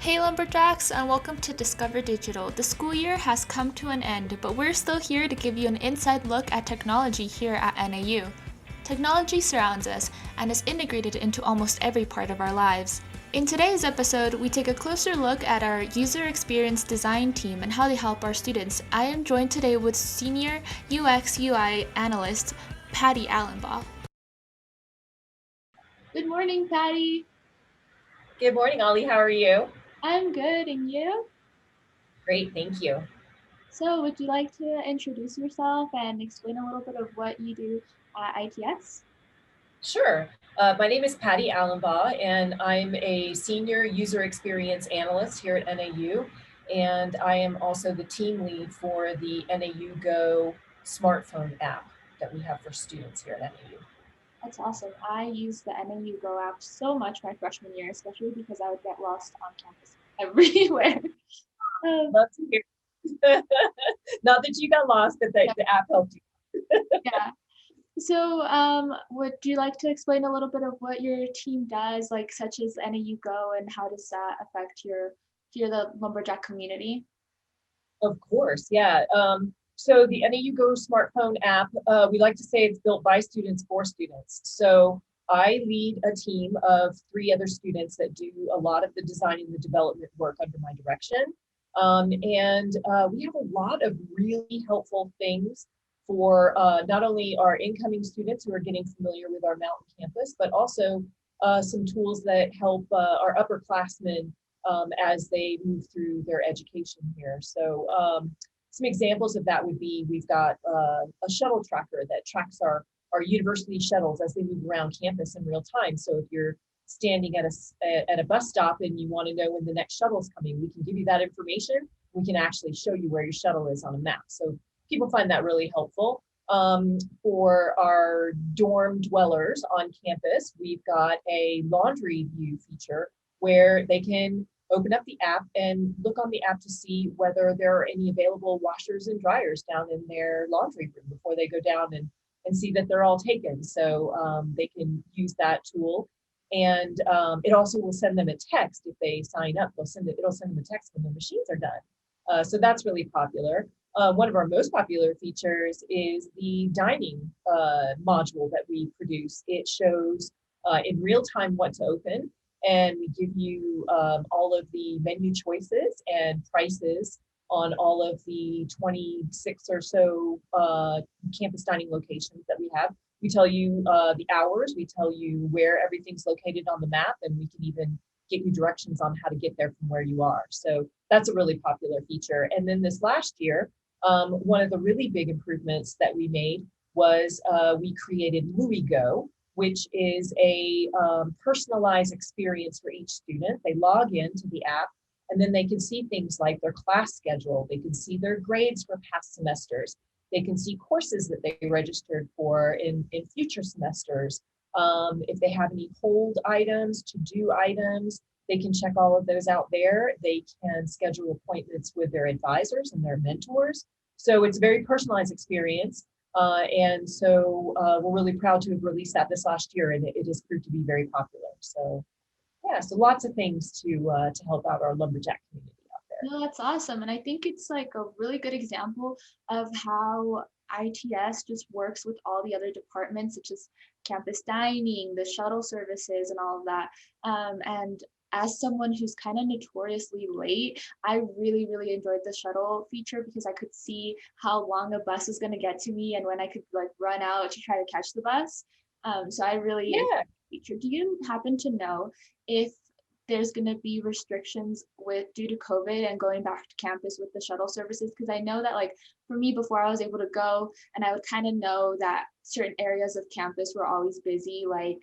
Hey Lumberjacks, and welcome to Discover Digital. The school year has come to an end, but we're still here to give you an inside look at technology here at NAU. Technology surrounds us and is integrated into almost every part of our lives. In today's episode, we take a closer look at our user experience design team and how they help our students. I am joined today with Senior UX UI Analyst, Patty Allenbaugh. Good morning, Patty. Good morning, Ollie. How are you? I'm good, and you? Great, thank you. So, would you like to introduce yourself and explain a little bit of what you do at ITS? Sure. My name is Patty Allenbaugh, and I'm a senior user experience analyst here at NAU. And I am also the team lead for the NAU Go smartphone app that we have for students here at NAU. That's awesome. I used the NAU Go app so much my freshman year, especially because I would get lost on campus everywhere. Love to hear. Not that you got lost, but the app helped you. Yeah. So, would you like to explain a little bit of what your team does, like such as NAU Go, and how does that affect the lumberjack community? Of course, yeah. So the NAU Go smartphone app, we like to say it's built by students for students. So I lead a team of 3 other students that do a lot of the design and the development work under my direction. We have a lot of really helpful things for not only our incoming students who are getting familiar with our mountain campus, but also some tools that help our upperclassmen as they move through their education here. So some examples of that would be we've got a shuttle tracker that tracks our university shuttles as they move around campus in real time. So if you're standing at a bus stop and you want to know when the next shuttle is coming, we can give you that information. We can actually show you where your shuttle is on a map. So people find that really helpful. For our dorm dwellers on campus, we've got a laundry view feature where they can open up the app and look on the app to see whether there are any available washers and dryers down in their laundry room before they go down and see that they're all taken. So they can use that tool. And it also will send them a text if they sign up. It'll send them a text when the machines are done. So that's really popular. One of our most popular features is the dining module that we produce. It shows in real time what to open, and we give you all of the menu choices and prices on all of the 26 or so campus dining locations that we have. We tell you the hours, we tell you where everything's located on the map, and we can even get you directions on how to get there from where you are. So that's a really popular feature. And then this last year, one of the really big improvements that we made was we created Louis Go, which is a personalized experience for each student. They log into the app and then they can see things like their class schedule. They can see their grades for past semesters. They can see courses that they registered for in future semesters. If they have any hold items, to-do items, they can check all of those out there. They can schedule appointments with their advisors and their mentors. So it's a very personalized experience. We're really proud to have released that this last year, and it has proved to be very popular. So yeah, so lots of things to help out our lumberjack community out there. No, that's awesome. And I think it's like a really good example of how ITS just works with all the other departments, such as campus dining, the shuttle services, and all of that. And as someone who's kind of notoriously late, I really, really enjoyed the shuttle feature because I could see how long a bus was going to get to me and when I could like run out to try to catch the bus. So I really enjoyed Yeah. the feature. Do you happen to know if there's going to be restrictions with due to COVID and going back to campus with the shuttle services? Because I know that like for me before I was able to go and I would kind of know that certain areas of campus were always busy, like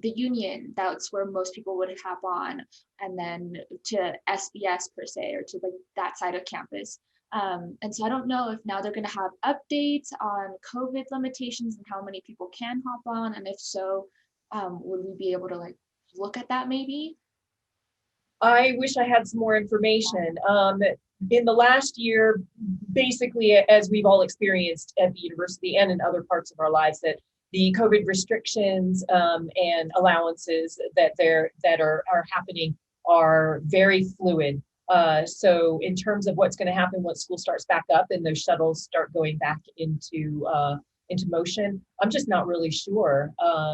the Union, that's where most people would hop on, and then to SBS per se, or to like that side of campus. And so I don't know if now they're going to have updates on COVID limitations and how many people can hop on, and if so, would we be able to like look at that maybe? I wish I had some more information. In the last year, basically, as we've all experienced at the university and in other parts of our lives, that the COVID restrictions and allowances that are happening are very fluid. So in terms of what's going to happen once school starts back up and those shuttles start going back into motion, I'm just not really sure.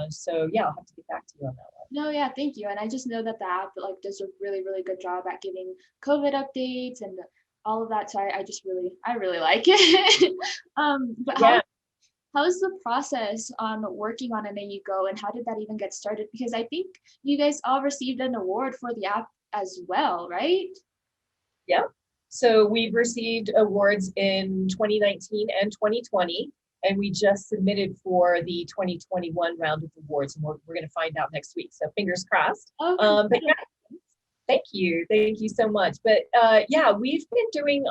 So yeah, I'll have to get back to you on that one. No, yeah, thank you. And I just know that the app like does a really, really good job at giving COVID updates and all of that. So I really like it. But Yeah. how's the process on working on NAU Go and how did that even get started? Because I think you guys all received an award for the app as well, right? Yeah. So we've received awards in 2019 and 2020, and we just submitted for the 2021 round of awards, and we're going to find out next week. So fingers crossed. Oh, But yeah, thank you so much. But yeah, we've been doing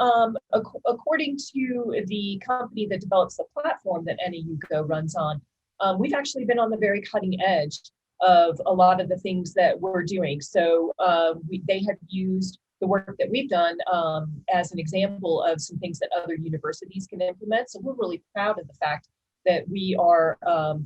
according to the company that develops the platform that NAU Go runs on. We've actually been on the very cutting edge of a lot of the things that we're doing. So they have used the work that we've done as an example of some things that other universities can implement. So we're really proud of the fact that we are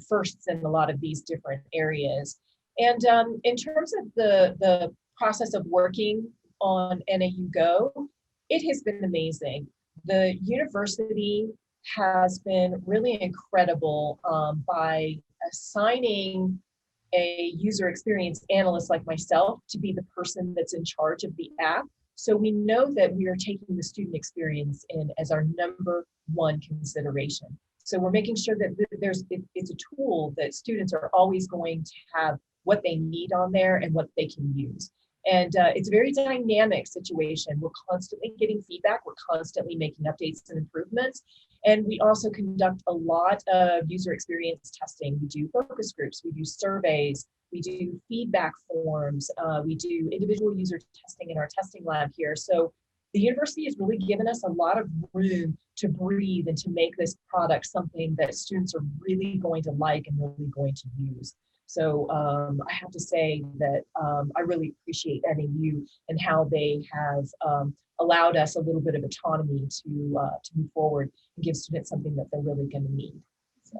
firsts in a lot of these different areas. And in terms of the process of working on NAU Go, it has been amazing. The university has been really incredible by assigning a user experience analyst like myself to be the person that's in charge of the app. So we know that we are taking the student experience in as our number one consideration. So we're making sure that it's a tool that students are always going to have what they need on there and what they can use. And it's a very dynamic situation. We're constantly getting feedback. We're constantly making updates and improvements. And we also conduct a lot of user experience testing. We do focus groups, we do surveys, we do feedback forms, we do individual user testing in our testing lab here. So the university has really given us a lot of room to breathe and to make this product something that students are really going to like and really going to use. So I have to say that I really appreciate NAU and how they have allowed us a little bit of autonomy to move forward and give students something that they're really going to need. So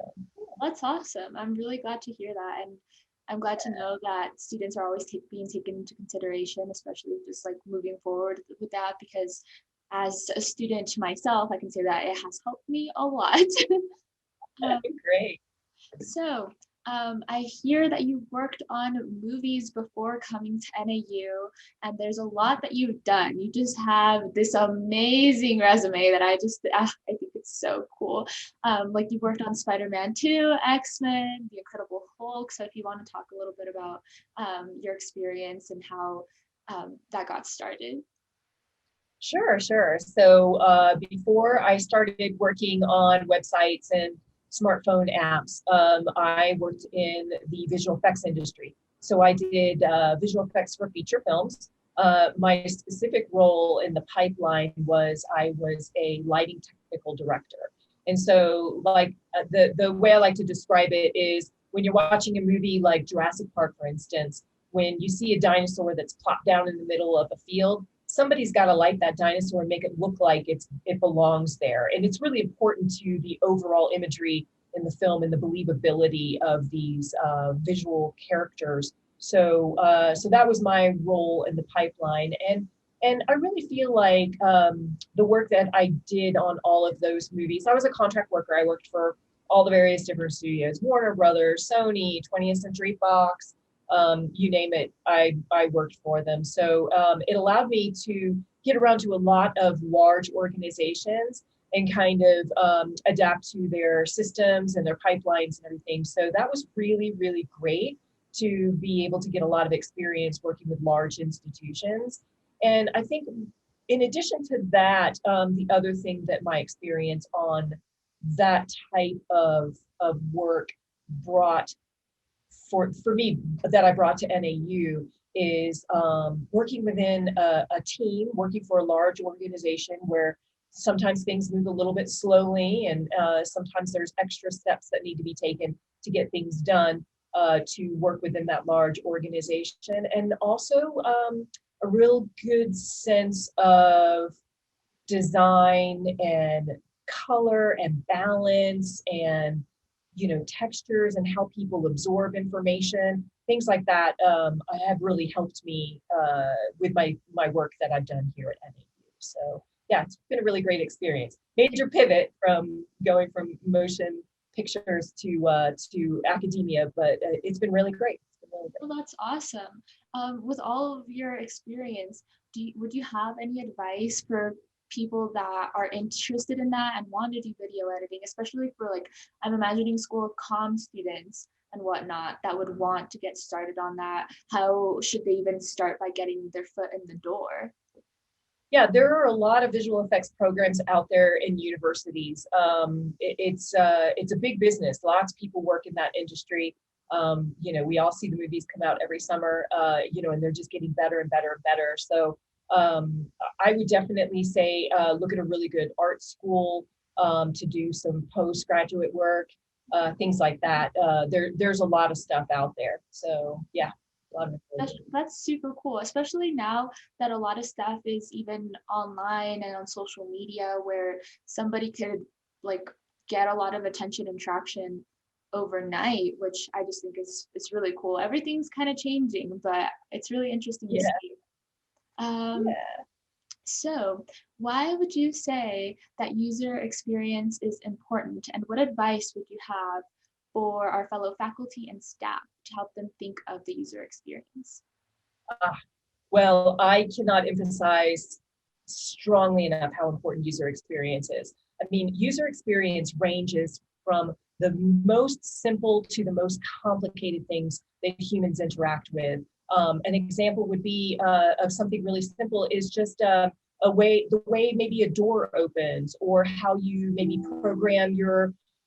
that's awesome. I'm really glad to hear that. And I'm glad to know that students are always being taken into consideration, especially just like moving forward with that, because as a student myself, I can say that it has helped me a lot. Great. So I hear that you worked on movies before coming to NAU, and there's a lot that you've done. You just have this amazing resume that I think it's so cool. Like you worked on Spider-Man 2, X-Men, The Incredible Hulk. So if you want to talk a little bit about your experience and how that got started. Sure. So before I started working on websites and smartphone apps, I worked in the visual effects industry. So I did visual effects for feature films. My specific role in the pipeline was I was a lighting technical director. And so like the way I like to describe it is when you're watching a movie like Jurassic Park, for instance, when you see a dinosaur that's plopped down in the middle of a field, somebody's got to light that dinosaur and make it look like it belongs there. And it's really important to the overall imagery in the film and the believability of these visual characters. So that was my role in the pipeline. And I really feel like the work that I did on all of those movies, I was a contract worker. I worked for all the various different studios, Warner Brothers, Sony, 20th Century Fox, you name it, I worked for them. So it allowed me to get around to a lot of large organizations and kind of adapt to their systems and their pipelines and everything. So that was really, really great to be able to get a lot of experience working with large institutions. And I think in addition to that, the other thing that my experience on that type of work brought for me that I brought to NAU is working within a team, working for a large organization where sometimes things move a little bit slowly and sometimes there's extra steps that need to be taken to get things done to work within that large organization. And also a real good sense of design and color and balance and textures and how people absorb information, things like that, have really helped me with my work that I've done here at NAU. So yeah, it's been a really great experience. Major pivot from going from motion pictures to academia, but it's been really great. It's been really great. Well, that's awesome. With all of your experience, would you have any advice for people that are interested in that and want to do video editing, especially for like, I'm imagining school of comm students and whatnot that would want to get started on that? How should they even start by getting their foot in the door? Yeah, there are a lot of visual effects programs out there in universities. It's a big business. Lots of people work in that industry. We all see the movies come out every summer, and they're just getting better and better and better. So I would definitely say look at a really good art school to do some postgraduate work, things like that. There's a lot of stuff out there. So yeah. That's super cool, especially now that a lot of stuff is even online and on social media where somebody could like get a lot of attention and traction overnight, which I just think is really cool. Everything's kind of changing, but it's really interesting to Yeah. see. Um, Yeah. so why would you say that user experience is important, and what advice would you have for our fellow faculty and staff to help them think of the user experience? Well, I cannot emphasize strongly enough how important user experience is. I mean, user experience ranges from the most simple to the most complicated things that humans interact with. An example would be of something really simple is just the way maybe a door opens, or how you maybe program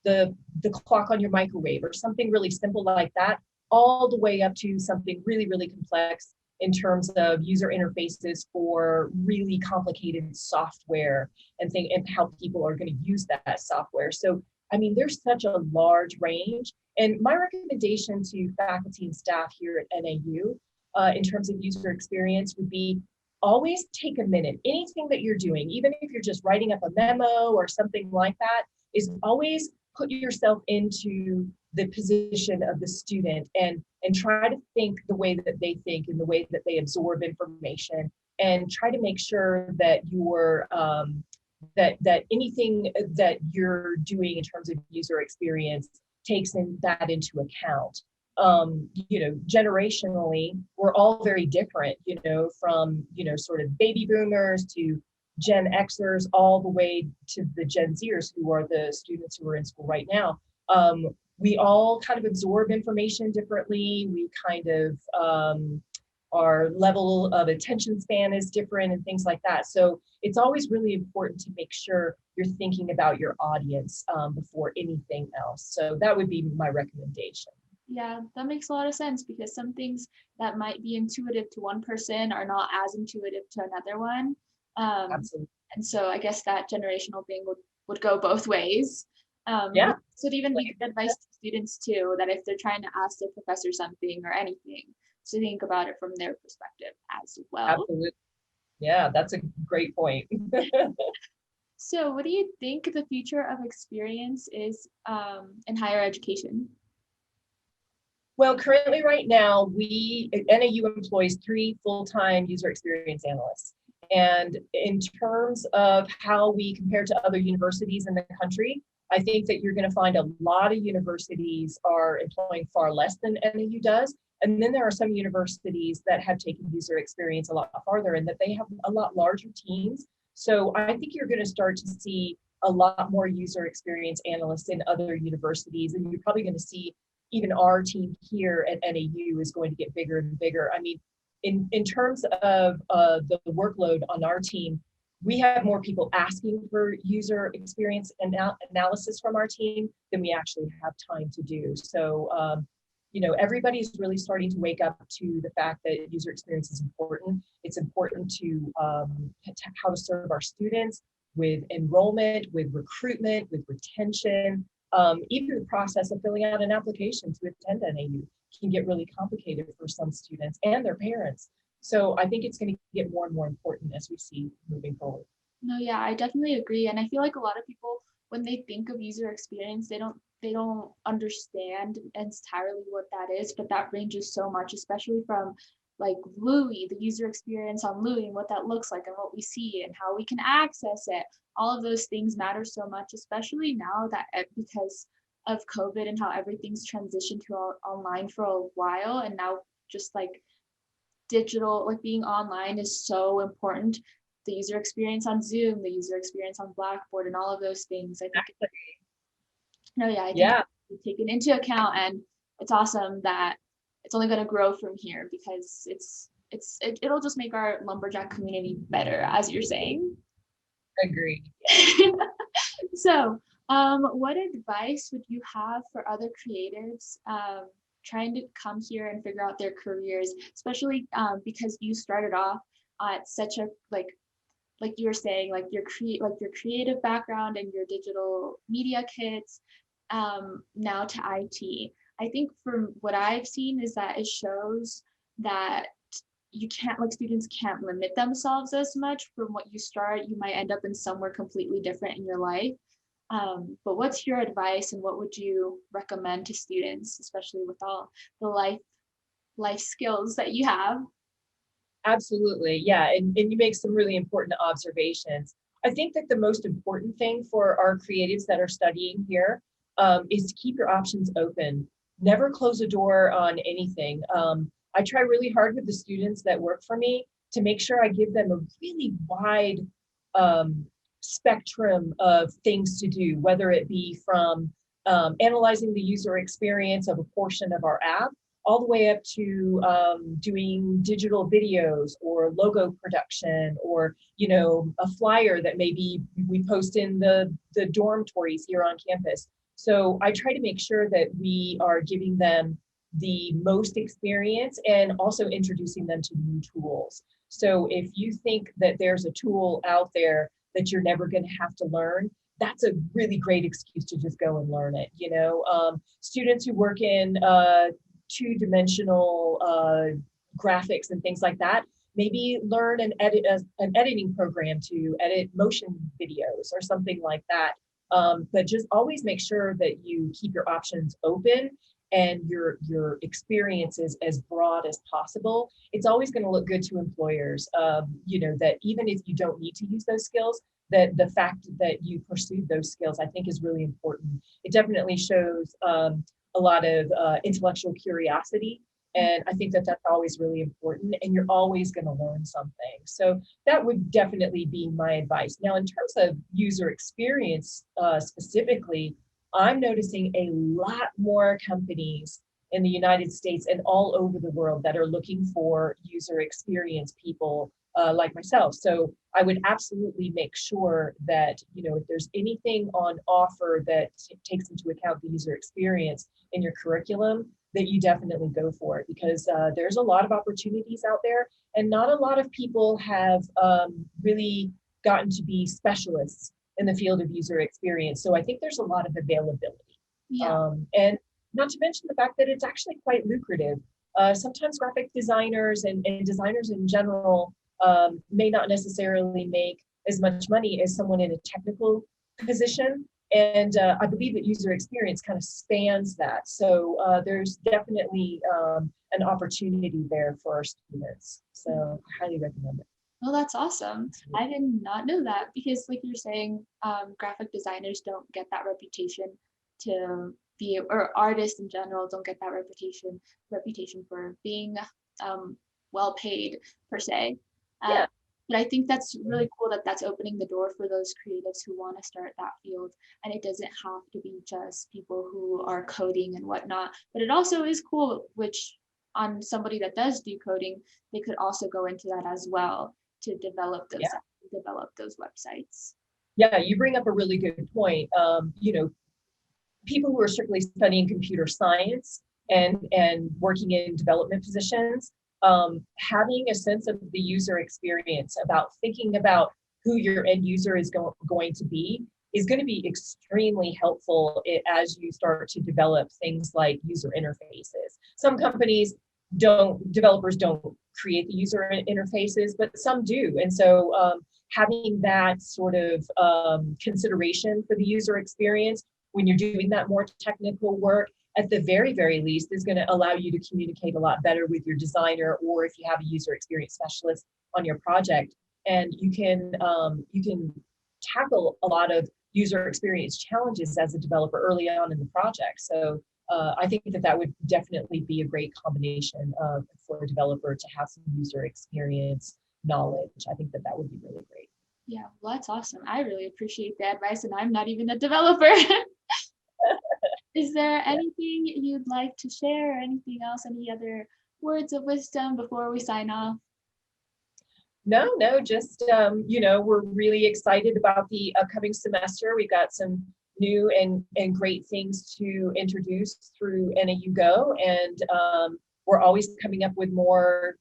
the clock on your microwave, or something really simple like that, all the way up to something really, really complex in terms of user interfaces for really complicated software and how people are going to use that software. So, I mean, there's such a large range. And my recommendation to faculty and staff here at NAU in terms of user experience would be always take a minute. Anything that you're doing, even if you're just writing up a memo or something like that, is always put yourself into the position of the student and try to think the way that they think and the way that they absorb information, and try to make sure that you're that anything that you're doing in terms of user experience takes that into account. Generationally, we're all very different, from, sort of baby boomers to Gen Xers, all the way to the Gen Zers, who are the students who are in school right now. We all kind of absorb information differently. We kind of, our level of attention span is different and things like that. So it's always really important to make sure you're thinking about your audience before anything else. So that would be my recommendation. Yeah, that makes a lot of sense, because some things that might be intuitive to one person are not as intuitive to another one. Absolutely. And so I guess that generational thing would go both ways. Yeah. So it'd even be good advice to students too, that if they're trying to ask their professor something or anything, to think about it from their perspective as well. Absolutely. Yeah, that's a great point. So what do you think the future of experience is in higher education? Well, currently right now, NAU employs 3 full-time user experience analysts. And in terms of how we compare to other universities in the country, I think that you're going to find a lot of universities are employing far less than NAU does. And then there are some universities that have taken user experience a lot farther, and that they have a lot larger teams. So I think you're going to start to see a lot more user experience analysts in other universities, and you're probably going to see even our team here at NAU is going to get bigger and bigger. I mean, in terms of the workload on our team, we have more people asking for user experience analysis from our team than we actually have time to do. So, everybody's really starting to wake up to the fact that user experience is important. It's important to how to serve our students with enrollment, with recruitment, with retention. Even the process of filling out an application to attend NAU can get really complicated for some students and their parents. So I think it's going to get more and more important as we see moving forward. No, yeah, I definitely agree. And I feel like a lot of people, when they think of user experience, they don't they don't understand entirely what that is, but that ranges so much, especially from like Louis, the user experience on Louis and what that looks like and what we see and how we can access it. All of those things matter so much, especially now that because of COVID and how everything's transitioned to online for a while, and now just like digital, like being online is so important. The user experience on Zoom, the user experience on Blackboard, and all of those things. I think, no, yeah, I think Yeah, it's taken into account, and it's awesome that it's only going to grow from here because it'll just make our lumberjack community better, as you're saying. agree. So, what advice would you have for other creatives trying to come here and figure out their careers, especially because you started off at such a like you were saying, like your creative background and your digital media kits, now to IT. I think from what I've seen is that it shows that you can't like students can't limit themselves as much from what you start. You might end up in somewhere completely different in your life. But what's your advice and what would you recommend to students, especially with all the life skills that you have? Absolutely. Yeah. And you make some really important observations. I think that the most important thing for our creatives that are studying here is to keep your options open. Never close a door on anything. I try really hard with the students that work for me to make sure I give them a really wide um, spectrum of things to do, whether it be from analyzing the user experience of a portion of our app all the way up to doing digital videos or logo production, or a flyer that maybe we post in the dormitories here on campus. So I try to make sure that we are giving them the most experience and also introducing them to new tools. So if you think that there's a tool out there that you're never going to have to learn, that's a really great excuse to just go and learn it. Students who work in two-dimensional graphics and things like that, maybe learn an editing program to edit motion videos or something like that. But just always make sure that you keep your options open and your experience is as broad as possible. It's always going to look good to employers, that even if you don't need to use those skills, that the fact that you pursued those skills, I think, is really important. It definitely shows a lot of intellectual curiosity. And I think that that's always really important, and you're always going to learn something. So that would definitely be my advice. Now, in terms of user experience specifically, I'm noticing a lot more companies in the United States and all over the world that are looking for user experience people like myself. So I would absolutely make sure that, if there's anything on offer that takes into account the user experience in your curriculum, that you definitely go for it, because there's a lot of opportunities out there, and not a lot of people have really gotten to be specialists in the field of user experience. So I think there's a lot of availability. Yeah. And not to mention the fact that it's actually quite lucrative. Sometimes graphic designers and designers in general may not necessarily make as much money as someone in a technical position. And I believe that user experience kind of spans that. So there's definitely an opportunity there for our students. So I highly recommend it. Well, that's awesome. I did not know that because, like you're saying, graphic designers don't get that reputation to be, or artists in general don't get that reputation for being well paid per se. Yeah. But I think that's really cool that that's opening the door for those creatives who want to start that field. And it doesn't have to be just people who are coding and whatnot. But it also is cool, which on somebody that does do coding, they could also go into that as well to develop those websites. Yeah, you bring up a really good point. People who are strictly studying computer science and working in development positions, having a sense of the user experience, about thinking about who your end user is going to be, is going to be extremely helpful as you start to develop things like user interfaces. Some developers don't create the user interfaces, but some do. And so having that sort of consideration for the user experience when you're doing that more technical work, at the very, very least, is going to allow you to communicate a lot better with your designer, or if you have a user experience specialist on your project, and you can tackle a lot of user experience challenges as a developer early on in the project. So I think that would definitely be a great combination for a developer to have some user experience knowledge. I think that would be really great. Yeah, well, that's awesome. I really appreciate the advice, and I'm not even a developer. Is there anything you'd like to share, or anything else, any other words of wisdom before we sign off? No, just, we're really excited about the upcoming semester. We've got some new and great things to introduce through NAU Go, and we're always coming up with more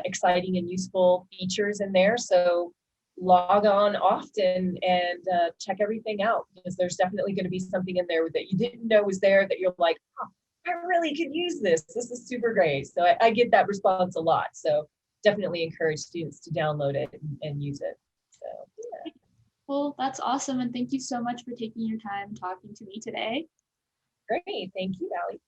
exciting and useful features in there. So log on often and check everything out, because there's definitely going to be something in there that you didn't know was there that you're like, oh, I really could use this. This is super great. So I get that response a lot. So definitely encourage students to download it and use it. So yeah. Well, that's awesome. And thank you so much for taking your time talking to me today. Great. Thank you, Allie.